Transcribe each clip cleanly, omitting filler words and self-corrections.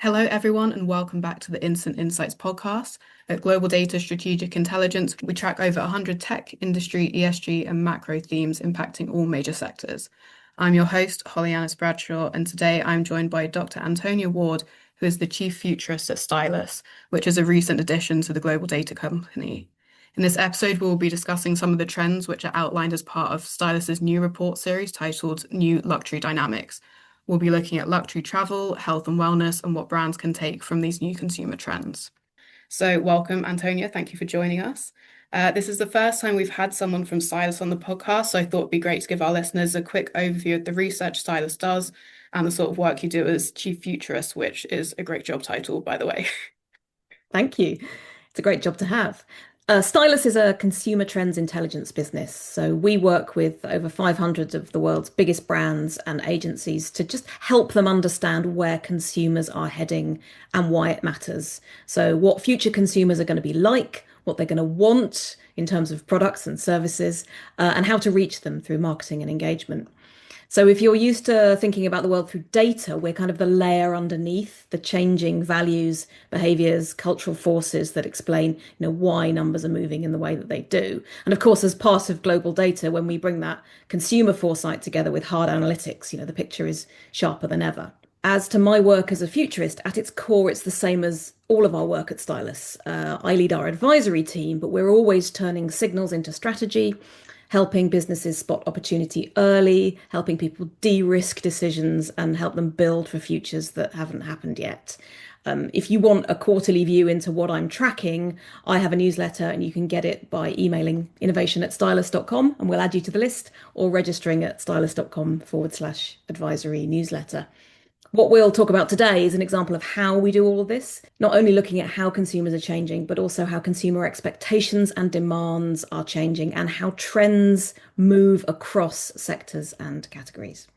Hello, everyone, and welcome back to the Instant Insights podcast. At GlobalData Strategic Intelligence, we track over 100 tech, industry, ESG, and macro themes impacting all major sectors. I'm your host, Holly Anness-Bradshaw, and today I'm joined by Dr. Antonia Ward, who is the Chief Futurist at Stylus, which is a recent addition to the GlobalData company. In this episode, we'll be discussing some of the trends which are outlined as part of Stylus's new report series titled New Luxury Dynamics. We'll be looking at luxury travel, health and wellness, and what brands can take from these new consumer trends. So welcome, Antonia. Thank you for joining us. This is the first time we've had someone from Stylus on the podcast, so I thought it'd be great to give our listeners a quick overview of the research Stylus does and the sort of work you do as Chief Futurist, which is a great job title, by the way. Thank you. It's a great job to have. Stylus is a consumer trends intelligence business. So we work with over 500 of the world's biggest brands and agencies to just help them understand where consumers are heading and why it matters. So what future consumers are going to be like, what they're going to want in terms of products and services, and how to reach them through marketing and engagement. So if you're used to thinking about the world through data, we're kind of the layer underneath the changing values, behaviors, cultural forces that explain, why numbers are moving in the way that they do. And of course, as part of GlobalData, when we bring that consumer foresight together with hard analytics, the picture is sharper than ever. As to my work as a futurist, at its core, it's the same as all of our work at Stylus. I lead our advisory team, but we're always turning signals into strategy, helping businesses spot opportunity early, helping people de-risk decisions and help them build for futures that haven't happened yet. If you want a quarterly view into what I'm tracking, I have a newsletter and you can get it by emailing innovation@stylus.com and we'll add you to the list, or registering at stylus.com/advisory newsletter. What we'll talk about today is an example of how we do all of this, not only looking at how consumers are changing, but also how consumer expectations and demands are changing and how trends move across sectors and categories.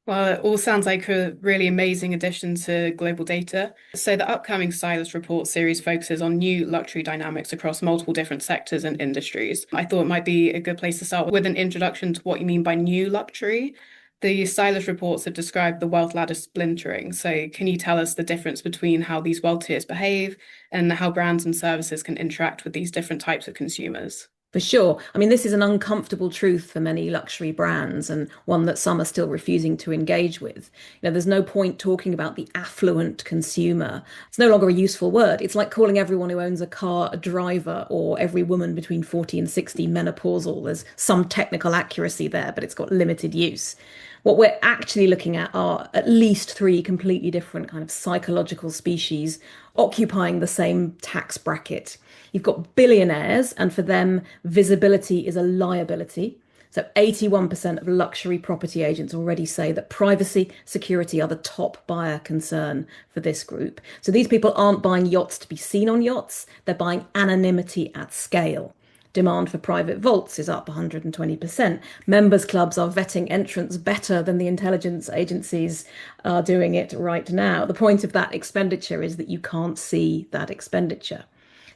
Well, it all sounds like a really amazing addition to GlobalData. So the upcoming Stylus report series focuses on new luxury dynamics across multiple different sectors and industries. I thought it might be a good place to start with an introduction to what you mean by new luxury. The Stylus reports have described the wealth ladder splintering. So can you tell us the difference between how these wealth tiers behave and how brands and services can interact with these different types of consumers? For sure. I mean, this is an uncomfortable truth for many luxury brands and one that some are still refusing to engage with. There's no point talking about the affluent consumer. It's no longer a useful word. It's like calling everyone who owns a car a driver, or every woman between 40 and 60 menopausal. There's some technical accuracy there, but it's got limited use. What we're actually looking at are at least three completely different kind of psychological species occupying the same tax bracket. You've got billionaires, and for them, visibility is a liability. So 81% of luxury property agents already say that privacy, security are the top buyer concern for this group. So these people aren't buying yachts to be seen on yachts, they're buying anonymity at scale. Demand for private vaults is up 120%. Members clubs are vetting entrants better than the intelligence agencies are doing it right now. The point of that expenditure is that you can't see that expenditure.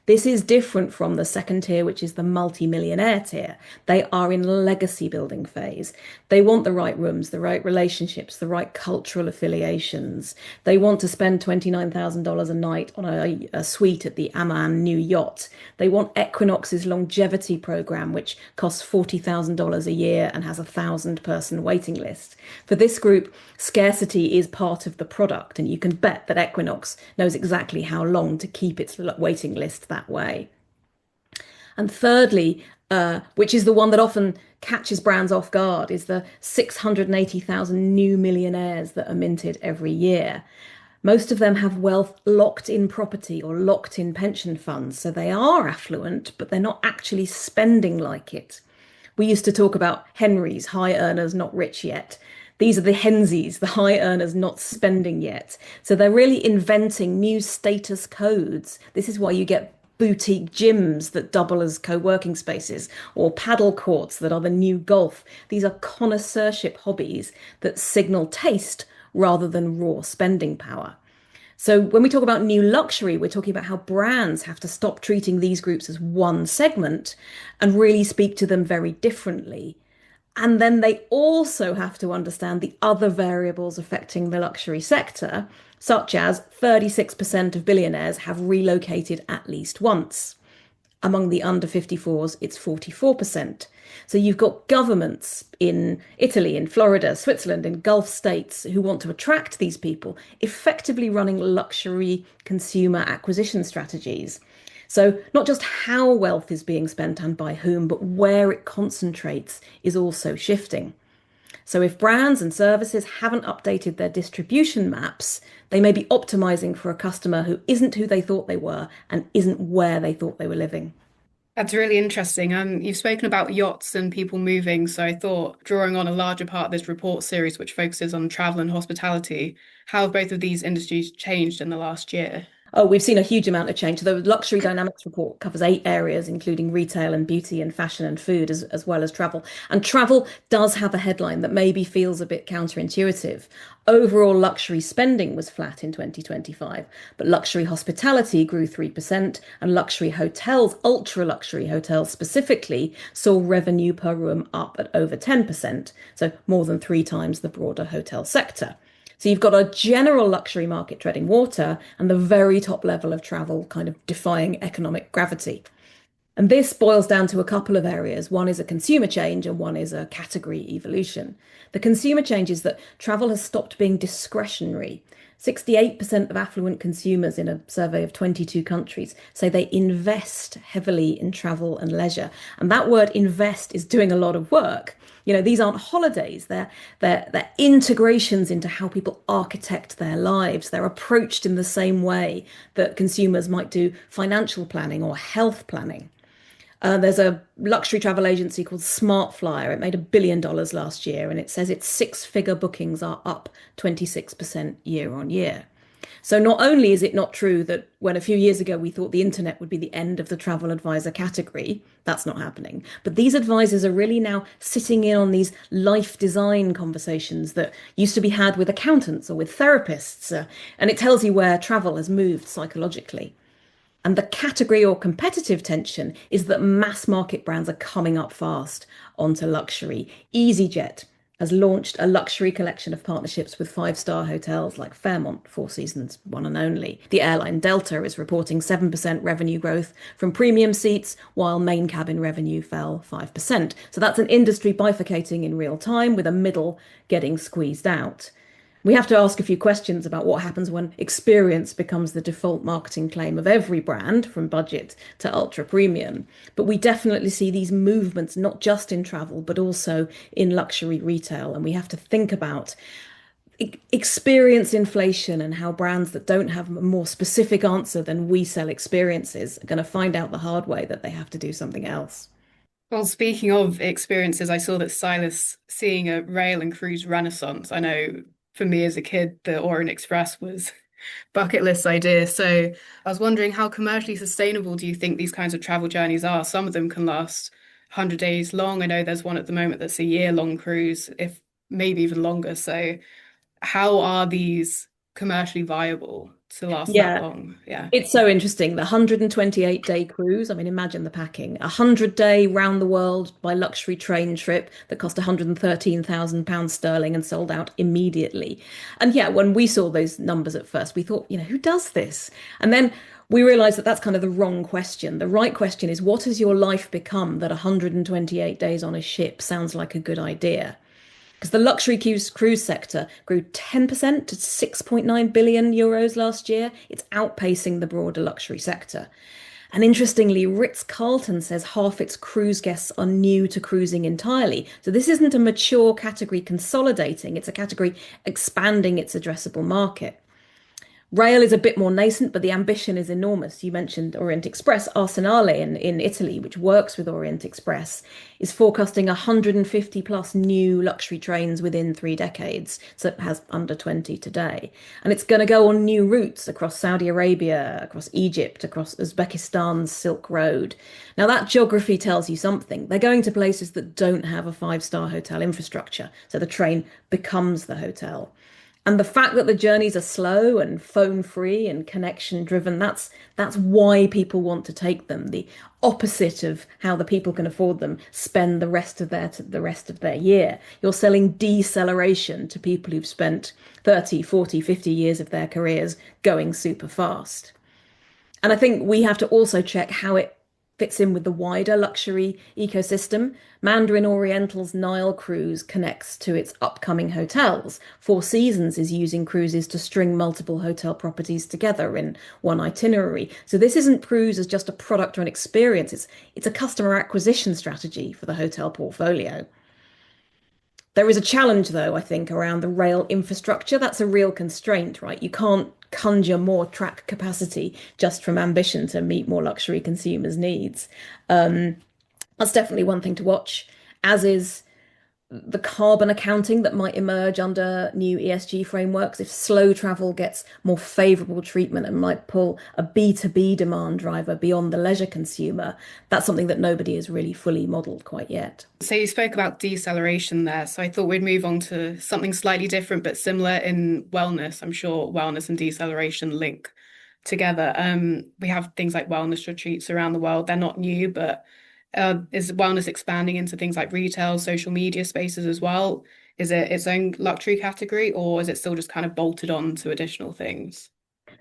This is different from the second tier, which is the multi-millionaire tier. They are in legacy building phase. They want the right rooms, the right relationships, the right cultural affiliations. They want to spend $29,000 a night on a suite at the Amman new yacht. They want Equinox's longevity program, which costs $40,000 a year and has a 1,000-person waiting list. For this group, scarcity is part of the product, and you can bet that Equinox knows exactly how long to keep its waiting list that way. And thirdly, which is the one that often catches brands off guard, is the 680,000 new millionaires that are minted every year. Most of them have wealth locked in property or locked in pension funds. So they are affluent, but they're not actually spending like it. We used to talk about Henrys, high earners, not rich yet. These are the Hensies, the high earners not spending yet. So they're really inventing new status codes. This is why you get boutique gyms that double as co-working spaces, or paddle courts that are the new golf. These are connoisseurship hobbies that signal taste rather than raw spending power. So when we talk about new luxury, we're talking about how brands have to stop treating these groups as one segment and really speak to them very differently. And then they also have to understand the other variables affecting the luxury sector. such as 36% of billionaires have relocated at least once. Among the under 54s, it's 44%. So you've got governments in Italy, in Florida, Switzerland, in Gulf states who want to attract these people, effectively running luxury consumer acquisition strategies. So not just how wealth is being spent and by whom, but where it concentrates is also shifting. So if brands and services haven't updated their distribution maps, they may be optimizing for a customer who isn't who they thought they were and isn't where they thought they were living. That's really interesting. You've spoken about yachts and people moving, so I thought drawing on a larger part of this report series, which focuses on travel and hospitality, how have both of these industries changed in the last year? Oh, we've seen a huge amount of change. The Luxury Dynamics report covers 8 areas, including retail and beauty and fashion and food, as well as travel. And travel does have a headline that maybe feels a bit counterintuitive. Overall luxury spending was flat in 2025, but luxury hospitality grew 3%, and luxury hotels, ultra luxury hotels specifically, saw revenue per room up at over 10%, so more than 3 times the broader hotel sector. So you've got a general luxury market treading water and the very top level of travel kind of defying economic gravity. And this boils down to a couple of areas. One is a consumer change and one is a category evolution. The consumer change is that travel has stopped being discretionary. 68% of affluent consumers in a survey of 22 countries say they invest heavily in travel and leisure. And that word invest is doing a lot of work. These aren't holidays. They're integrations into how people architect their lives. They're approached in the same way that consumers might do financial planning or health planning. There's a luxury travel agency called Smart Flyer. It made $1 billion last year, and it says its six-figure bookings are up 26% year on year. So not only is it not true that when a few years ago we thought the internet would be the end of the travel advisor category, that's not happening. But these advisors are really now sitting in on these life design conversations that used to be had with accountants or with therapists. And it tells you where travel has moved psychologically. And the category or competitive tension is that mass market brands are coming up fast onto luxury. EasyJet has launched a luxury collection of partnerships with five-star hotels like Fairmont, Four Seasons, one and only. The airline Delta is reporting 7% revenue growth from premium seats, while main cabin revenue fell 5%. So that's an industry bifurcating in real time, with a middle getting squeezed out. We have to ask a few questions about what happens when experience becomes the default marketing claim of every brand, from budget to ultra premium. But we definitely see these movements not just in travel, but also in luxury retail. And we have to think about experience inflation and how brands that don't have a more specific answer than we sell experiences are going to find out the hard way that they have to do something else. Well, speaking of experiences, I saw that Stylus seeing a rail and cruise renaissance. I know for me as a kid, the Orient Express was bucket list idea. So I was wondering, how commercially sustainable do you think these kinds of travel journeys are? Some of them can last 100 days long. I know there's one at the moment that's a year-long cruise, if maybe even longer. So how are these commercially viable to last that Yeah, long? Yeah. it's so interesting. The 128-day cruise, I mean, imagine the packing. A 100-day round the world by luxury train trip that cost £113,000 sterling and sold out immediately. And yeah, when we saw those numbers at first, we thought, who does this? And then we realized that that's kind of the wrong question. The right question is, what has your life become that 128 days on a ship sounds like a good idea? Because the luxury cruise sector grew 10% to 6.9 billion euros last year. It's outpacing the broader luxury sector. And interestingly, Ritz-Carlton says half its cruise guests are new to cruising entirely. So this isn't a mature category consolidating, it's a category expanding its addressable market. Rail is a bit more nascent, but the ambition is enormous. You mentioned Orient Express. Arsenale in Italy, which works with Orient Express, is forecasting 150 plus new luxury trains within 3 decades. So it has under 20 today. And it's going to go on new routes across Saudi Arabia, across Egypt, across Uzbekistan's Silk Road. Now, that geography tells you something. They're going to places that don't have a five-star hotel infrastructure. So the train becomes the hotel. And the fact that the journeys are slow and phone free and connection driven, that's why people want to take them. The opposite of how the people can afford them spend the rest of their year. You're selling deceleration to people who've spent 30, 40, 50 years of their careers going super fast. And I think we have to also check how it fits in with the wider luxury ecosystem. Mandarin Oriental's Nile cruise connects to its upcoming hotels. Four Seasons is using cruises to string multiple hotel properties together in one itinerary. So this isn't cruise as just a product or an experience. It's a customer acquisition strategy for the hotel portfolio. There is a challenge, though, I think, around the rail infrastructure. That's a real constraint, right? You can't conjure more track capacity just from ambition to meet more luxury consumers' needs. Um, that's definitely one thing to watch, as is the carbon accounting that might emerge under new ESG frameworks if slow travel gets more favorable treatment and might pull a B2B demand driver beyond the leisure consumer. That's something that nobody has really fully modeled quite yet. So you spoke about deceleration there. So I thought we'd move on to something slightly different but similar in wellness. I'm sure wellness and deceleration link together. We have things like wellness retreats around the world. They're not new, but is wellness expanding into things like retail, social media spaces as well? Is it its own luxury category, or is it still just kind of bolted on to additional things?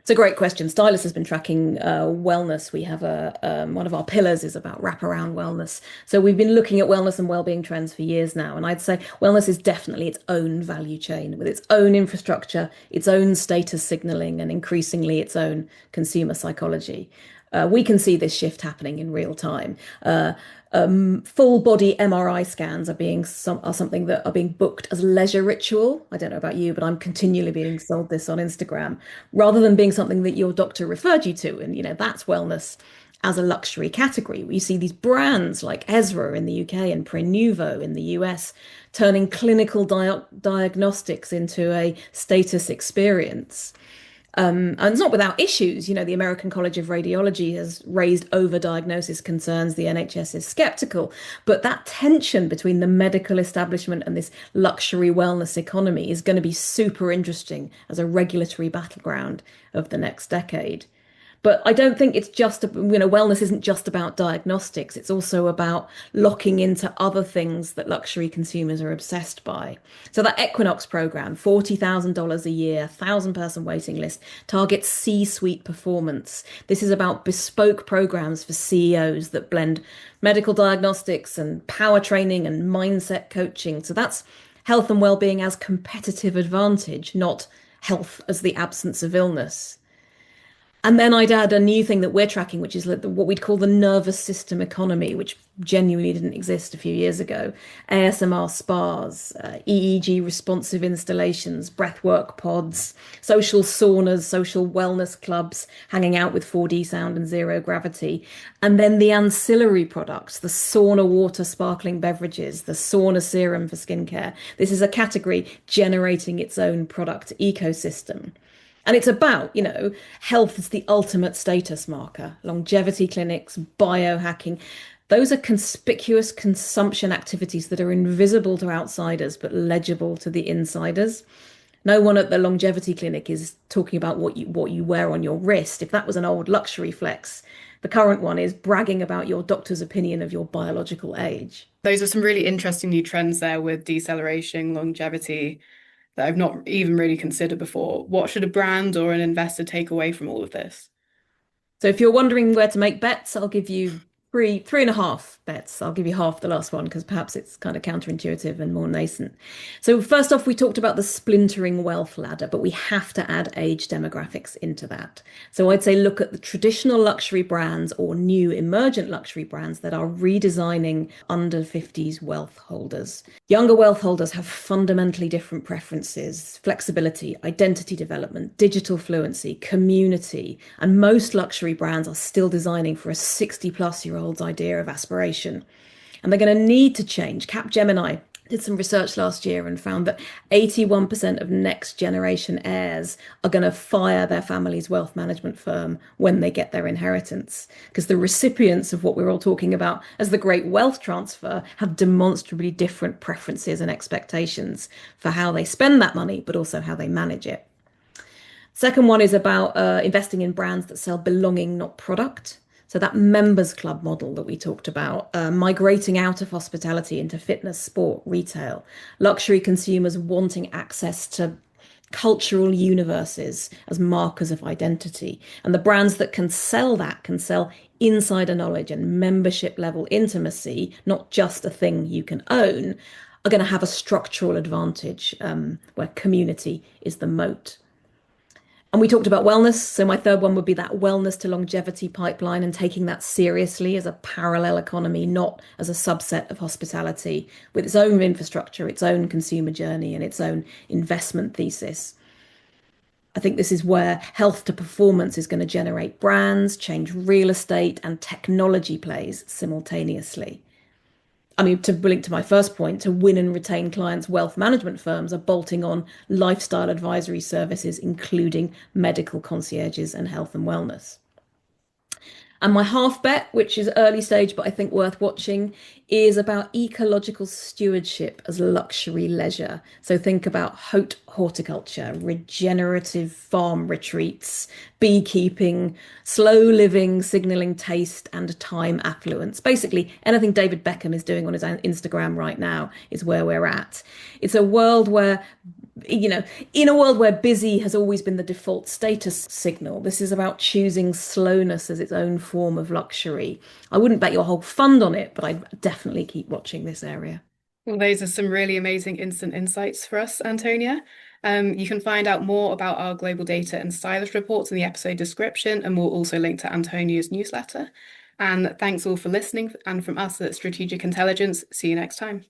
It's a great question. Stylus has been tracking wellness. We have one of our pillars is about wraparound wellness. So we've been looking at wellness and well-being trends for years now, and I'd say wellness is definitely its own value chain with its own infrastructure, its own status signaling, and increasingly its own consumer psychology. We can see this shift happening in real time. Full body MRI scans are something that are being booked as leisure ritual. I don't know about you, but I'm continually being sold this on Instagram rather than being something that your doctor referred you to. And that's wellness as a luxury category. We see these brands like Ezra in the UK and Prenuvo in the US turning clinical diagnostics into a status experience. And it's not without issues. The American College of Radiology has raised overdiagnosis concerns. The NHS is skeptical. But that tension between the medical establishment and this luxury wellness economy is going to be super interesting as a regulatory battleground of the next decade. But I don't think it's just, wellness isn't just about diagnostics. It's also about locking into other things that luxury consumers are obsessed by. So that Equinox program, $40,000 a year, 1,000-person waiting list, targets C-suite performance. This is about bespoke programs for CEOs that blend medical diagnostics and power training and mindset coaching. So that's health and well-being as competitive advantage, not health as the absence of illness. And then I'd add a new thing that we're tracking, which is what we'd call the nervous system economy, which genuinely didn't exist a few years ago. ASMR spas, EEG responsive installations, breathwork pods, social saunas, social wellness clubs, hanging out with 4D sound and zero gravity. And then the ancillary products, the sauna water sparkling beverages, the sauna serum for skincare. This is a category generating its own product ecosystem. And it's about, health is the ultimate status marker. Longevity clinics, biohacking. Those are conspicuous consumption activities that are invisible to outsiders, but legible to the insiders. No one at the longevity clinic is talking about what you wear on your wrist. If that was an old luxury flex, the current one is bragging about your doctor's opinion of your biological age. Those are some really interesting new trends there with deceleration, longevity, that I've not even really considered before. What should a brand or an investor take away from all of this? So if you're wondering where to make bets, I'll give you three and a half bets. I'll give you half the last one because perhaps it's kind of counterintuitive and more nascent. So first off, we talked about the splintering wealth ladder, but we have to add age demographics into that. So I'd say look at the traditional luxury brands or new emergent luxury brands that are redesigning under 50s wealth holders. Younger wealth holders have fundamentally different preferences, flexibility, identity development, digital fluency, community, and most luxury brands are still designing for a 60-plus-year-old's idea of aspiration. And they're going to need to change. Capgemini did some research last year and found that 81% of next generation heirs are going to fire their family's wealth management firm when they get their inheritance. Because the recipients of what we're all talking about as the great wealth transfer have demonstrably different preferences and expectations for how they spend that money, but also how they manage it. Second one is about investing in brands that sell belonging, not product. So that members club model that we talked about, migrating out of hospitality into fitness, sport, retail, luxury consumers wanting access to cultural universes as markers of identity. And the brands that can sell that can sell insider knowledge and membership level intimacy, not just a thing you can own, are going to have a structural advantage where community is the moat. And we talked about wellness. So my third one would be that wellness to longevity pipeline and taking that seriously as a parallel economy, not as a subset of hospitality with its own infrastructure, its own consumer journey, and its own investment thesis. I think this is where health to performance is going to generate brands, change real estate, and technology plays simultaneously. I mean, to link to my first point, to win and retain clients, wealth management firms are bolting on lifestyle advisory services, including medical concierges and health and wellness. And my half bet, which is early stage, but I think worth watching, is about ecological stewardship as luxury leisure. So think about haute horticulture, regenerative farm retreats, beekeeping, slow living, signaling taste and time affluence. Basically, anything David Beckham is doing on his Instagram right now is where we're at. It's a world where in a world where busy has always been the default status signal, this is about choosing slowness as its own form of luxury. I wouldn't bet your whole fund on it, but I'd definitely keep watching this area. Well, those are some really amazing instant insights for us, Antonia. You can find out more about our global data and Stylus reports in the episode description, and we'll also link to Antonia's newsletter. And thanks all for listening. And from us at Strategic Intelligence, see you next time.